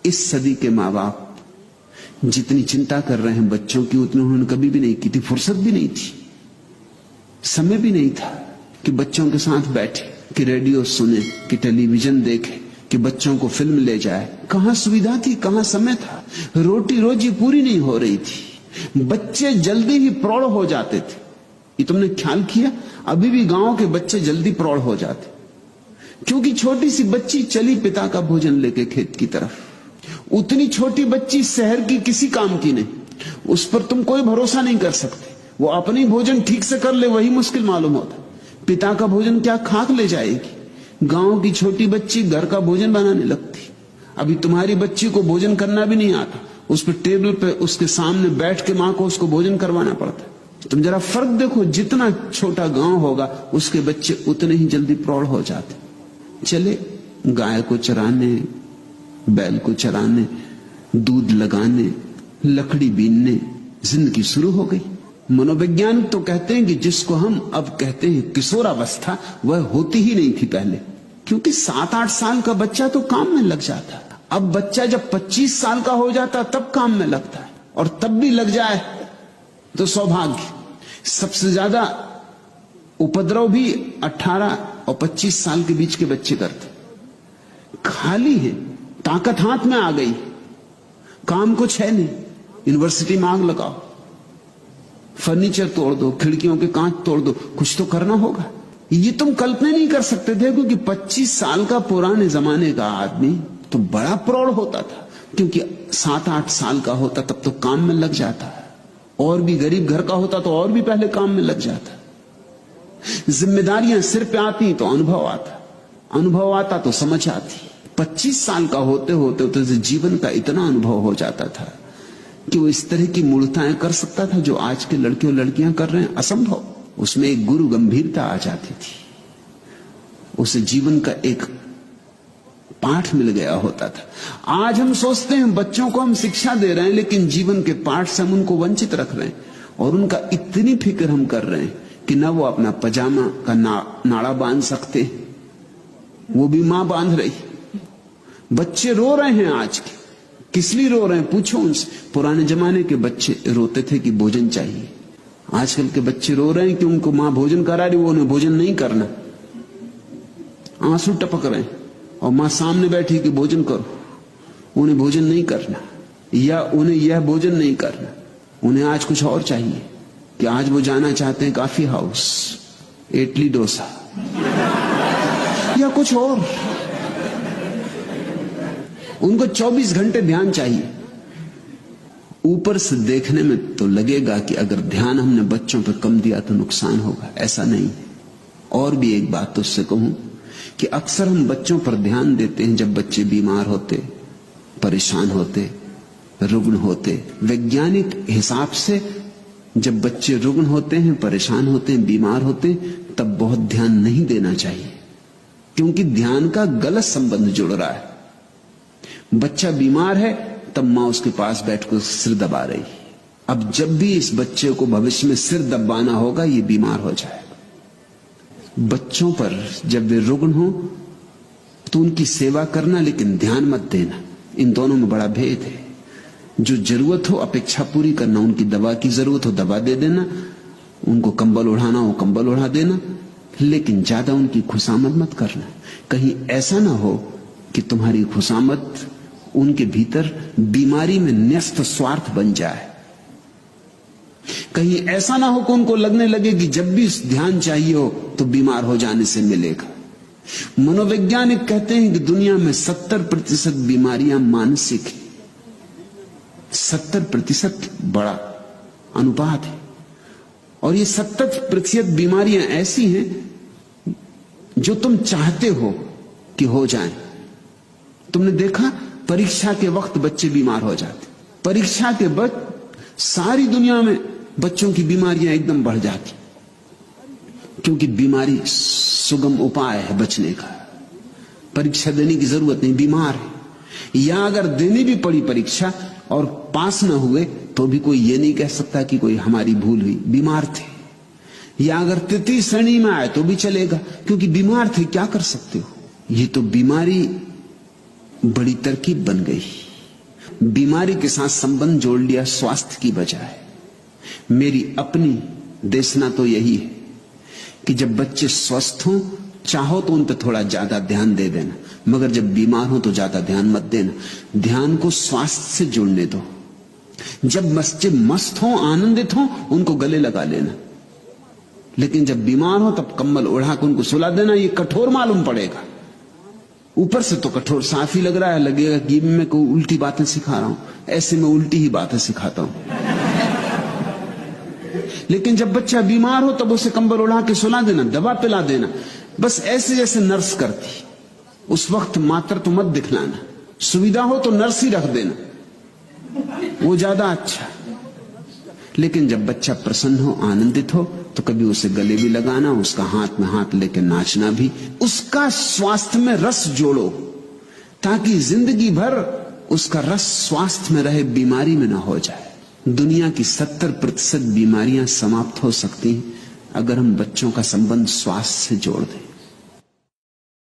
इस सदी के माँ बाप जितनी चिंता कर रहे हैं बच्चों की, उतनी उन्होंने कभी भी नहीं की थी। फुर्सत भी नहीं थी, समय भी नहीं था कि बच्चों के साथ बैठे, कि रेडियो सुने, कि टेलीविजन देखे, कि बच्चों को फिल्म ले जाए। कहां सुविधा थी, कहां समय था। रोटी रोजी पूरी नहीं हो रही थी, बच्चे जल्दी ही प्रौढ़ हो जाते थे। ये तुमने ख्याल किया? अभी भी गांव के बच्चे जल्दी प्रौढ़ हो जाते, क्योंकि छोटी सी बच्ची चली पिता का भोजन लेके खेत की तरफ। उतनी छोटी बच्ची शहर की किसी काम की नहीं, उस पर तुम कोई भरोसा नहीं कर सकते। वो अपनी भोजन ठीक से कर ले वही मुश्किल मालूम होता, पिता का भोजन क्या खाक ले जाएगी। गांव की छोटी बच्ची घर का भोजन बनाने लगती। अभी तुम्हारी बच्ची को भोजन करना भी नहीं आता, उस पर टेबल पे उसके सामने बैठ के मां को उसको भोजन करवाना पड़ता है। तुम जरा फर्क देखो, जितना छोटा गांव होगा उसके बच्चे उतने ही जल्दी प्रौढ़ हो जाते। चले गाय को चराने, बैल को चराने, दूध लगाने, लकड़ी बीनने, जिंदगी शुरू हो गई। मनोवैज्ञानिक तो कहते हैं कि जिसको हम अब कहते हैं किशोरावस्था, वह होती ही नहीं थी पहले, क्योंकि 7-8 साल का बच्चा तो काम में लग जाता। अब बच्चा जब 25 साल का हो जाता तब काम में लगता है, और तब भी लग जाए तो सौभाग्य। सबसे ज्यादा उपद्रव भी 18 और 25 साल के बीच के बच्चे करते। खाली है, ताकत हाथ में आ गई, काम कुछ है नहीं। यूनिवर्सिटी में आग लगाओ, फर्नीचर तोड़ दो, खिड़कियों के कांच तोड़ दो, कुछ तो करना होगा। ये तुम कल्पना नहीं कर सकते थे, क्योंकि 25 साल का पुराने जमाने का आदमी तो बड़ा प्रौढ़ होता था, क्योंकि 7-8 साल का होता तब तो काम में लग जाता है, और भी गरीब घर का होता तो और भी पहले काम में लग जाता। जिम्मेदारियां सिर पे आती तो अनुभव आता, अनुभव आता तो समझ आती। 25 साल का होते होते तो जीवन का इतना अनुभव हो जाता था कि वो इस तरह की मूर्ताएं कर सकता था जो आज के लड़के और लड़कियां कर रहे हैं। असंभव। उसमें एक गुरु गंभीरता आ जाती थी, उसे जीवन का एक पाठ मिल गया होता था। आज हम सोचते हैं बच्चों को हम शिक्षा दे रहे हैं, लेकिन जीवन के पाठ से हम उनको वंचित रख रहे हैं, और उनका इतनी फिक्र हम कर रहे हैं कि ना वो अपना पजामा का नाड़ा बांध सकते, वो भी मां बांध रही। बच्चे रो रहे हैं आज के, किस लिए रो रहे हैं पूछो उनसे। पुराने जमाने के बच्चे रोते थे कि भोजन चाहिए, आजकल के बच्चे रो रहे हैं कि उनको मां भोजन करा रही, वो उन्हें भोजन नहीं करना, आंसू टपक रहे हैं, और मां सामने बैठी कि भोजन करो, उन्हें भोजन नहीं करना, या उन्हें यह भोजन नहीं करना। उन्हें आज कुछ और चाहिए, कि आज वो जाना चाहते हैं कॉफी हाउस, इडली डोसा या कुछ और। उनको 24 घंटे ध्यान चाहिए। ऊपर से देखने में तो लगेगा कि अगर ध्यान हमने बच्चों पर कम दिया तो नुकसान होगा, ऐसा नहीं। और भी एक बात तो उससे कहूं कि अक्सर हम बच्चों पर ध्यान देते हैं जब बच्चे बीमार होते, परेशान होते, रुग्ण होते। वैज्ञानिक हिसाब से जब बच्चे रुग्ण होते हैं, परेशान होते हैं, बीमार होते हैं, तब बहुत ध्यान नहीं देना चाहिए, क्योंकि ध्यान का गलत संबंध जुड़ रहा है। बच्चा बीमार है तब मां उसके पास बैठकर सिर दबा रही। अब जब भी इस बच्चे को भविष्य में सिर दबाना होगा, ये बीमार हो जाएगा। बच्चों पर जब वे रुग्ण हो तो उनकी सेवा करना, लेकिन ध्यान मत देना। इन दोनों में बड़ा भेद है। जो जरूरत हो अपेक्षा पूरी करना, उनकी दवा की जरूरत हो दवा दे देना, उनको कंबल ओढ़ाना हो कंबल ओढ़ा देना, लेकिन ज्यादा उनकी खुशामद मत करना। कहीं ऐसा ना हो कि तुम्हारी खुशामद उनके भीतर बीमारी में न्यस्त स्वार्थ बन जाए। कहीं ऐसा ना हो कि उनको लगने लगे कि जब भी ध्यान चाहिए हो तो बीमार हो जाने से मिलेगा। मनोवैज्ञानिक कहते हैं कि दुनिया में 70% बीमारियां मानसिक है। 70% बड़ा अनुपात है, और ये 70% बीमारियां ऐसी हैं जो तुम चाहते हो कि हो जाएं। तुमने देखा परीक्षा के वक्त बच्चे बीमार हो जाते, परीक्षा के वक्त सारी दुनिया में बच्चों की बीमारियां एकदम बढ़ जाती, क्योंकि बीमारी सुगम उपाय है बचने का। परीक्षा देने की जरूरत नहीं, बीमार है। या अगर देनी भी पड़ी परीक्षा और पास न हुए तो भी कोई ये नहीं कह सकता कि कोई हमारी भूल हुई, बीमार थे। या अगर तृतीय श्रेणी में आए तो भी चलेगा, क्योंकि बीमार थे, क्या कर सकते हो। ये तो बीमारी बड़ी तरकीब बन गई। बीमारी के साथ संबंध जोड़ लिया स्वास्थ्य की बजाय। मेरी अपनी देशना तो यही है कि जब बच्चे स्वस्थ हों, चाहो तो उन पर थोड़ा ज्यादा ध्यान दे देना, मगर जब बीमार हो तो ज्यादा ध्यान मत देना। ध्यान को स्वास्थ्य से जोड़ने दो। जब बच्चे मस्त हों, आनंदित हों, उनको गले लगा लेना, लेकिन जब बीमार हो तब कंबल ओढ़ा के उनको सुला देना। ये कठोर मालूम पड़ेगा, ऊपर से तो कठोर साफ ही लग रहा है, लगेगा कि मैं कोई उल्टी बातें सिखा रहा हूं। ऐसे मैं उल्टी ही बातें सिखाता हूं। लेकिन जब बच्चा बीमार हो तब उसे कंबल ओढ़ा के सुला देना, दवा पिला देना, बस ऐसे जैसे नर्स करती। उस वक्त मात्र तो मत दिखलाना, सुविधा हो तो नर्स ही रख देना, वो ज्यादा अच्छा। लेकिन जब बच्चा प्रसन्न हो, आनंदित हो, तो कभी उसे गले भी लगाना, उसका हाथ में हाथ लेकर नाचना भी। उसका स्वास्थ्य में रस जोड़ो ताकि जिंदगी भर उसका रस स्वास्थ्य में रहे, बीमारी में ना हो जाए। दुनिया की 70% बीमारियां समाप्त हो सकती हैं अगर हम बच्चों का संबंध स्वास्थ्य से जोड़ दें।